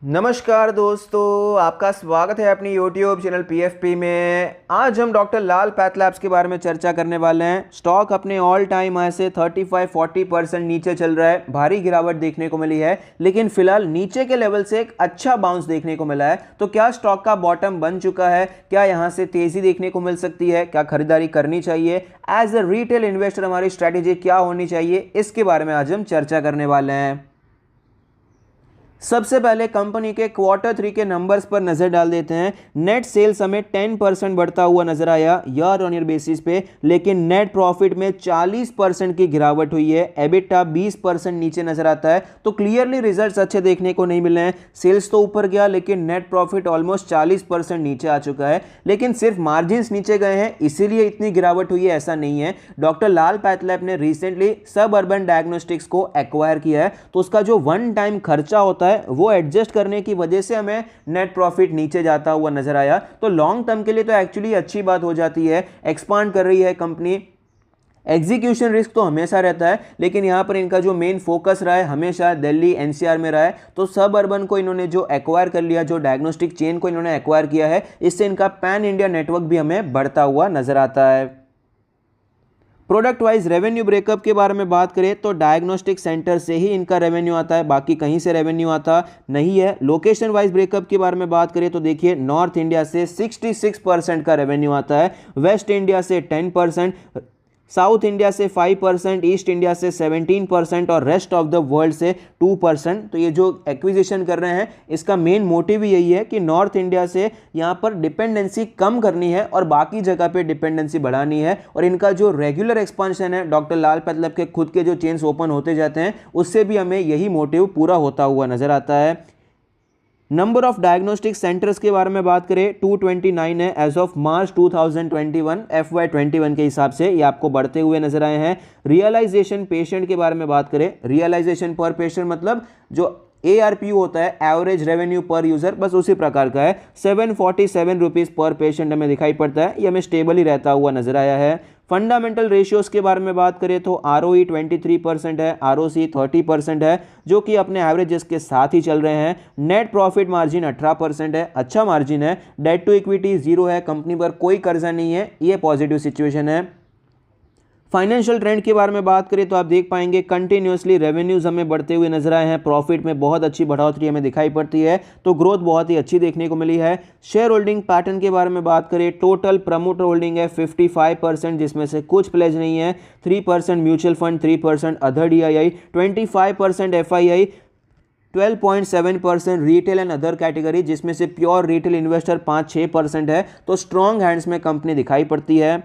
नमस्कार दोस्तों, आपका स्वागत है अपनी YouTube चैनल PFP में। आज हम डॉक्टर लाल पैथलैब्स के बारे में चर्चा करने वाले हैं। स्टॉक अपने ऑल टाइम हाई से 35-40% नीचे चल रहा है। भारी गिरावट देखने को मिली है, लेकिन फिलहाल नीचे के लेवल से एक अच्छा बाउंस देखने को मिला है। तो क्या स्टॉक का बॉटम बन चुका है? क्या यहाँ से तेजी देखने को मिल सकती है? क्या खरीदारी करनी चाहिए? एज अ रिटेल इन्वेस्टर हमारी स्ट्रैटेजी क्या होनी चाहिए, इसके बारे में आज हम चर्चा करने वाले हैं। सबसे पहले कंपनी के Q3 के नंबर्स पर नजर डाल देते हैं। नेट सेल्स हमें 10% बढ़ता हुआ नजर आया ईयर ऑन ईयर बेसिस पे, लेकिन नेट प्रॉफिट में 40% की गिरावट हुई है। एबिटा 20% नीचे नजर आता है। तो क्लियरली रिजल्ट्स अच्छे देखने को नहीं मिले हैं। सेल्स तो ऊपर गया, लेकिन नेट प्रॉफिट ऑलमोस्ट 40% नीचे आ चुका है। लेकिन सिर्फ मार्जिन नीचे गए हैं इसीलिए इतनी गिरावट हुई है, ऐसा नहीं है। डॉक्टर लाल पैथलैब ने रिसेंटली सबअर्बन डायग्नोस्टिक्स को एक्वायर किया है, तो उसका जो वन टाइम खर्चा होता है वो एडजस्ट करने की वजह से हमें नेट प्रॉफिट नीचे जाता हुआ नजर आया। तो लॉन्ग टर्म के लिए तो एक्चुअली अच्छी बात हो जाती है। एक्सपांड कर रही है कंपनी। एग्जीक्यूशन रिस्क तो हमेशा रहता है, लेकिन यहाँ पर इनका जो मेन फोकस रहा है हमेशा दिल्ली एनसीआर में रहा है। तो सब अर्बन को इन्होंने जो एक्वायर कर लिया, जो डायग्नोस्टिक चेन को इन्होंने एक्वायर किया है, इससे इनका पैन इंडिया नेटवर्क भी हमें बढ़ता हुआ नजर आता है। प्रोडक्ट वाइज रेवेन्यू ब्रेकअप के बारे में बात करें तो डायग्नोस्टिक सेंटर से ही इनका रेवेन्यू आता है, बाकी कहीं से रेवेन्यू आता नहीं है। लोकेशन वाइज ब्रेकअप के बारे में बात करें तो देखिए, नॉर्थ इंडिया से 66% का रेवेन्यू आता है, वेस्ट इंडिया से 10%, साउथ इंडिया से 5%, ईस्ट इंडिया से 17% और रेस्ट ऑफ द वर्ल्ड से 2%। तो ये जो एक्विजिशन कर रहे हैं इसका मेन मोटिव ही यही है कि नॉर्थ इंडिया से यहाँ पर डिपेंडेंसी कम करनी है और बाकी जगह पे डिपेंडेंसी बढ़ानी है। और इनका जो रेगुलर एक्सपांशन है, डॉक्टर लाल पैथलैब के खुद के जो चेन्स ओपन होते जाते हैं, उससे भी हमें यही मोटिव पूरा होता हुआ नजर आता है। नंबर ऑफ डायग्नोस्टिक सेंटर्स के बारे में बात करें 229 है एज ऑफ मार्च 2021 FY21 के हिसाब से, ये आपको बढ़ते हुए नजर आए हैं। रियलाइजेशन पेशेंट के बारे में बात करें, रियलाइजेशन पर पेशेंट मतलब जो ARPU होता है, एवरेज रेवेन्यू पर यूजर, बस उसी प्रकार का है। 747 रुपीज़ पर पेशेंट हमें दिखाई पड़ता है, ये हमें स्टेबल ही रहता हुआ नजर आया है। फंडामेंटल रेशियोज के बारे में बात करें तो ROE 23% है, ROC 30% है, जो कि अपने एवरेजेस के साथ ही चल रहे हैं। नेट प्रॉफिट मार्जिन 18% है, अच्छा मार्जिन है। डेट टू इक्विटी 0 है, कंपनी पर कोई कर्जा नहीं है, ये पॉजिटिव सिचुएशन है। फाइनेंशियल ट्रेंड के बारे में बात करें तो आप देख पाएंगे कंटिन्यूसली रेवेन्यूज हमें बढ़ते हुए नजर आए हैं, प्रॉफिट में बहुत अच्छी बढ़ोतरी हमें दिखाई पड़ती है, तो ग्रोथ बहुत ही अच्छी देखने को मिली है। शेयर होल्डिंग पैटर्न के बारे में बात करें, टोटल प्रमोटर होल्डिंग है 55%, जिसमें से कुछ प्लेज नहीं है, 3% mutual fund, 3% other DII, 25% FII, 12.7% retail and other category, जिसमें से प्योर रिटेल इन्वेस्टर 5-6% है। तो स्ट्रॉन्ग हैंड्स में कंपनी दिखाई पड़ती है।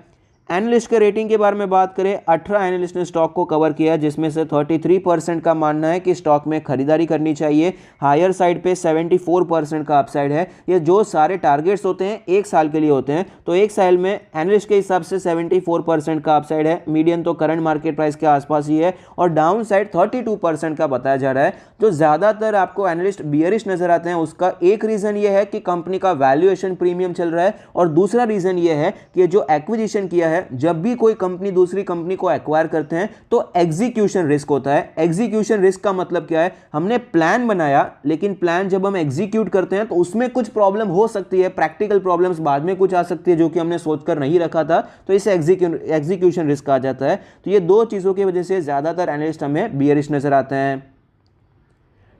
एनालिस्ट के रेटिंग के बारे में बात करें, 18 एनालिस्ट ने स्टॉक को कवर किया, जिसमें से 33% का मानना है कि स्टॉक में खरीदारी करनी चाहिए। हायर साइड पे 74% का अपसाइड है। ये जो सारे टारगेट्स होते हैं एक साल के लिए होते हैं, तो एक साल में एनालिस्ट के हिसाब से 74% का अपसाइड है। मीडियन तो करंट मार्केट प्राइस के आसपास ही है, और डाउन साइड 32% का बताया जा रहा है। जो ज़्यादातर आपको एनालिस्ट बियरिश नजर आते हैं, उसका एक रीज़न ये है कि कंपनी का वैल्यूएशन प्रीमियम चल रहा है, और दूसरा रीज़न ये है कि जो एक्विजिशन किया है, जब भी कोई कंपनी दूसरी कंपनी को एक्वायर करते हैं तो एग्जीक्यूशन रिस्क होता है। एग्जीक्यूशन रिस्क का मतलब क्या है? हमने प्लान बनाया, लेकिन प्लान जब हम एग्जीक्यूट करते हैं तो उसमें कुछ प्रॉब्लम हो सकती है, प्रैक्टिकल प्रॉब्लम्स बाद में कुछ आ सकती है जो कि हमने सोचकर नहीं रखा था, तो इसे एग्जीक्यूशन रिस्क आ जाता है। तो ये दो चीजों की वजह से ज्यादातर एनालिस्ट हमें बियरिश नजर आते हैं।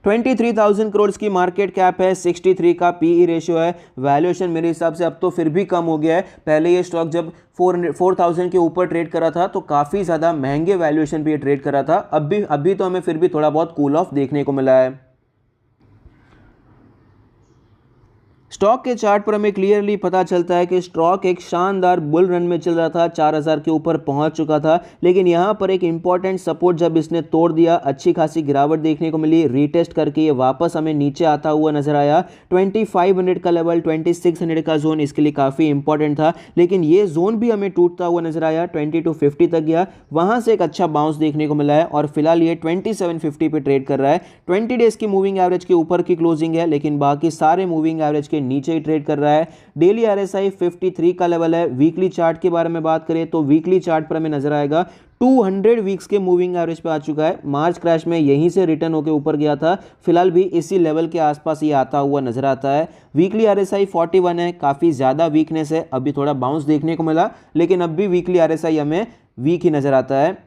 23,000 करोड़ की मार्केट कैप है, 63 का PE रेशियो है। वैल्यूएशन मेरे हिसाब से अब तो फिर भी कम हो गया है। पहले ये स्टॉक जब 4,000 के ऊपर ट्रेड करा था तो काफ़ी ज़्यादा महंगे वैल्यूएशन पे ये ट्रेड करा था। अभी तो हमें फिर भी थोड़ा बहुत कूल ऑफ देखने को मिला है। स्टॉक के चार्ट पर हमें क्लियरली पता चलता है कि स्टॉक एक शानदार बुल रन में चल रहा था, 4,000 के ऊपर पहुंच चुका था, लेकिन यहां पर एक इंपॉर्टेंट सपोर्ट जब इसने तोड़ दिया, अच्छी खासी गिरावट देखने को मिली। रीटेस्ट करके ये वापस हमें नीचे आता हुआ नजर आया। 2500 का लेवल, 2600 का जोन इसके लिए काफ़ी इंपॉर्टेंट था, लेकिन ये जोन भी हमें टूटता हुआ नजर आया। 2250 तक गया, वहां से एक अच्छा बाउंस देखने को मिला है, और फिलहाल ये 2750 पे ट्रेड कर रहा है। 20 डेज की मूविंग एवरेज के ऊपर की क्लोजिंग है, लेकिन बाकी सारे मूविंग एवरेज के के नीचे ही ट्रेड कर रहा है। डेली RSI 53 का लेवल है। वीकली चार्ट के बारे में बात करें तो वीकली चार्ट पर हमें नजर आएगा 200 वीक्स के मूविंग एवरेज पे आ चुका है। मार्च क्रैश में यहीं से रिटर्न होकर ऊपर गया था, फिलहाल भी इसी लेवल के आसपास ये आता हुआ नजर आता है। वीकली RSI 41 है, काफ़ी ज़्यादा वीकनेस है, अभी थोड़ा बाउंस देखने को मिला, लेकिन अब भी वीकली RSI हमें वीक ही नज़र आता है।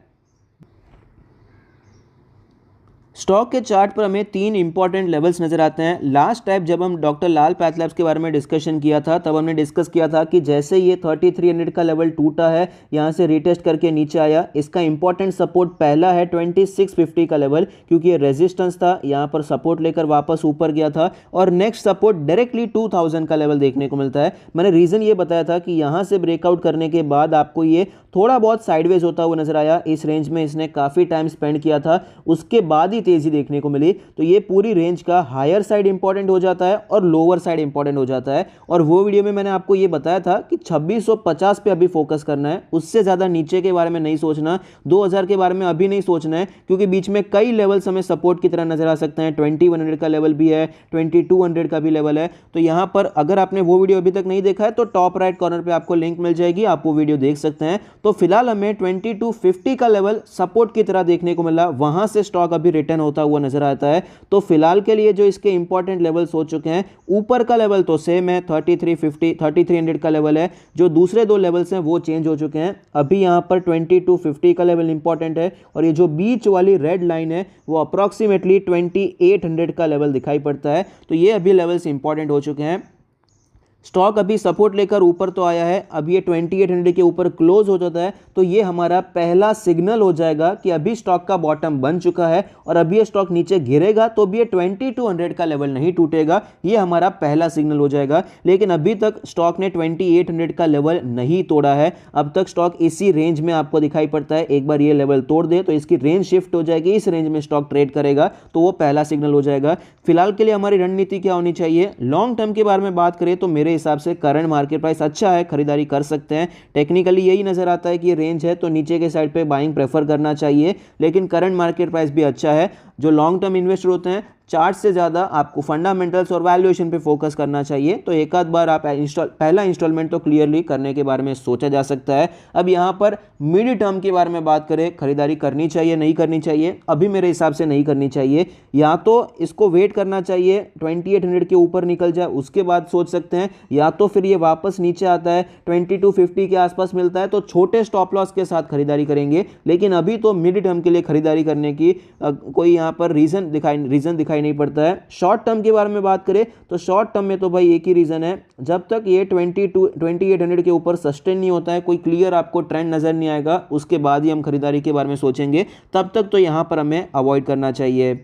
स्टॉक के चार्ट पर हमें 3 इंपॉर्टेंट लेवल्स नजर आते हैं। लास्ट टाइम जब हम डॉक्टर लाल पैथलैब्स के बारे में डिस्कशन किया था, तब हमने डिस्कस किया था कि जैसे ये 3300 का लेवल टूटा है, यहाँ से रिटेस्ट करके नीचे आया, इसका इंपॉर्टेंट सपोर्ट पहला है 2650 का लेवल, क्योंकि ये रेजिस्टेंस था, यहाँ पर सपोर्ट लेकर वापस ऊपर गया था, और नेक्स्ट सपोर्ट डायरेक्टली 2000 का लेवल देखने को मिलता है। मैंने रीजन ये बताया था कि यहाँ से ब्रेकआउट करने के बाद आपको ये थोड़ा बहुत साइडवेज होता हुआ नजर आया। इस रेंज में इसने काफ़ी टाइम स्पेंड किया था, उसके बाद ही तेजी देखने को मिली। तो ये पूरी रेंज का हायर साइड इंपॉर्टेंट हो जाता है और लोअर साइड इंपॉर्टेंट हो जाता है। और वो वीडियो में मैंने आपको ये बताया था कि 2650 पे अभी फोकस करना है, उससे ज़्यादा नीचे के बारे में नहीं सोचना, 2000 के बारे में अभी नहीं सोचना है, क्योंकि बीच में कई लेवल्स हमें सपोर्ट की तरह नजर आ सकते हैं। 2100 का लेवल भी है, 2200 का भी लेवल है। तो यहाँ पर अगर आपने वो वीडियो अभी तक नहीं देखा है तो टॉप राइट कॉर्नर पर आपको लिंक मिल जाएगी, आप वो वीडियो देख सकते हैं। तो फिलहाल हमें 2250 का लेवल सपोर्ट की तरह देखने को मिला, वहां से स्टॉक अभी रिटर्न होता हुआ नजर आता है। तो फिलहाल के लिए जो इसके इंपॉर्टेंट लेवल्स हो चुके हैं, ऊपर का लेवल तो सेम है 3300 का लेवल है, जो दूसरे दो लेवल्स हैं वो चेंज हो चुके हैं। अभी यहां पर 2250 का लेवल इंपॉर्टेंट है, और ये जो बीच वाली रेड लाइन है वो अप्रॉक्सीमेटली 2800 का लेवल दिखाई पड़ता है। तो ये अभी लेवल्स इंपॉर्टेंट हो चुके हैं। स्टॉक अभी सपोर्ट लेकर ऊपर तो आया है, अब ये 2800 के ऊपर क्लोज हो जाता है तो ये हमारा पहला सिग्नल हो जाएगा कि अभी स्टॉक का बॉटम बन चुका है, और अभी ये स्टॉक नीचे गिरेगा तो भी ये 2200 का लेवल नहीं टूटेगा, ये हमारा पहला सिग्नल हो जाएगा। लेकिन अभी तक स्टॉक ने 2800 का लेवल नहीं तोड़ा है, अब तक स्टॉक इसी रेंज में आपको दिखाई पड़ता है। एक बार ये लेवल तोड़ दे तो इसकी रेंज शिफ्ट हो जाएगी, इस रेंज में स्टॉक ट्रेड करेगा, तो वो पहला सिग्नल हो जाएगा। फिलहाल के लिए हमारी रणनीति क्या होनी चाहिए? लॉन्ग टर्म के बारे में बात करें तो मेरे हिसाब से करंट मार्केट प्राइस अच्छा है, खरीदारी कर सकते हैं। टेक्निकली यही नजर आता है कि ये रेंज है तो नीचे के साइड पे बाइंग प्रेफर करना चाहिए, लेकिन करंट मार्केट प्राइस भी अच्छा है। जो लॉन्ग टर्म इन्वेस्टर होते हैं, चार्ट से ज़्यादा आपको फंडामेंटल्स और वैल्यूएशन पे फोकस करना चाहिए। तो एक आध बार आप पहला इंस्टॉलमेंट तो क्लियरली करने के बारे में सोचा जा सकता है। अब यहाँ पर मिड टर्म के बारे में बात करें, खरीदारी करनी चाहिए नहीं करनी चाहिए? अभी मेरे हिसाब से नहीं करनी चाहिए, या तो इसको वेट करना चाहिए 2800 के ऊपर निकल जाए उसके बाद सोच सकते हैं, या तो फिर ये वापस नीचे आता है 2250 के आसपास मिलता है तो छोटे स्टॉप लॉस के साथ खरीदारी करेंगे। लेकिन अभी तो मिड टर्म के लिए खरीदारी करने की कोई यहाँ पर रीजन दिखाई नहीं पड़ता है। शॉर्ट टर्म के बारे में बात करें तो शॉर्ट टर्म में तो भाई एक ही रीजन है, जब तक ये 2800 के ऊपर सस्टेन नहीं होता है, कोई क्लियर आपको ट्रेंड नजर नहीं आएगा, उसके बाद ही हम खरीदारी के बारे में सोचेंगे। तब तक तो यहां पर हमें अवॉइड करना चाहिए।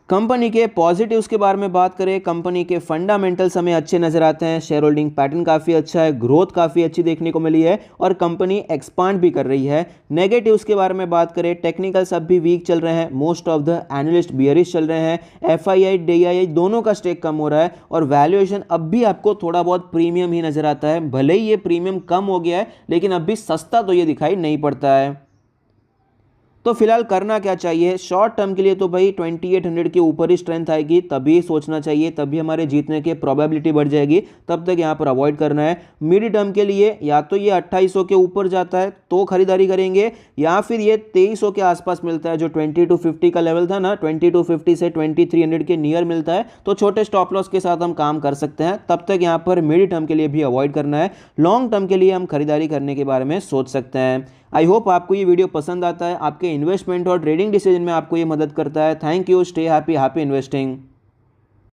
कंपनी के पॉजिटिव्स के बारे में बात करें, कंपनी के फंडामेंटल्स हमें अच्छे नजर आते हैं, शेयर होल्डिंग पैटर्न काफ़ी अच्छा है, ग्रोथ काफ़ी अच्छी देखने को मिली है और कंपनी एक्सपांड भी कर रही है। नेगेटिव्स के बारे में बात करें, टेक्निकल्स अब भी वीक चल रहे हैं, most of the analyst bearish चल रहे हैं, FII DII दोनों का स्टेक कम हो रहा है, और वैल्यूएशन अब भी आपको थोड़ा बहुत प्रीमियम ही नजर आता है। भले ही ये प्रीमियम कम हो गया है, लेकिन अब भी सस्ता तो ये दिखाई नहीं पड़ता है। तो फिलहाल करना क्या चाहिए? शॉर्ट टर्म के लिए तो भाई 2800 के ऊपर ही स्ट्रेंथ आएगी तभी सोचना चाहिए, तभी हमारे जीतने की प्रोबेबिलिटी बढ़ जाएगी, तब तक यहाँ पर अवॉइड करना है। मिड टर्म के लिए या तो ये 2800 के ऊपर जाता है तो खरीदारी करेंगे, या फिर ये 2300 के आसपास मिलता है, जो 2250 का लेवल था ना, 2250 से 2300 के नियर मिलता है तो छोटे स्टॉप लॉस के साथ हम काम कर सकते हैं। तब तक यहाँ पर मिड टर्म के लिए भी अवॉइड करना है, लॉन्ग टर्म के लिए हम खरीदारी करने के बारे में सोच सकते हैं। आई होप आपको ये वीडियो पसंद आता है, आपके इन्वेस्टमेंट और ट्रेडिंग डिसीजन में आपको ये मदद करता है। Thank you, stay happy, happy investing.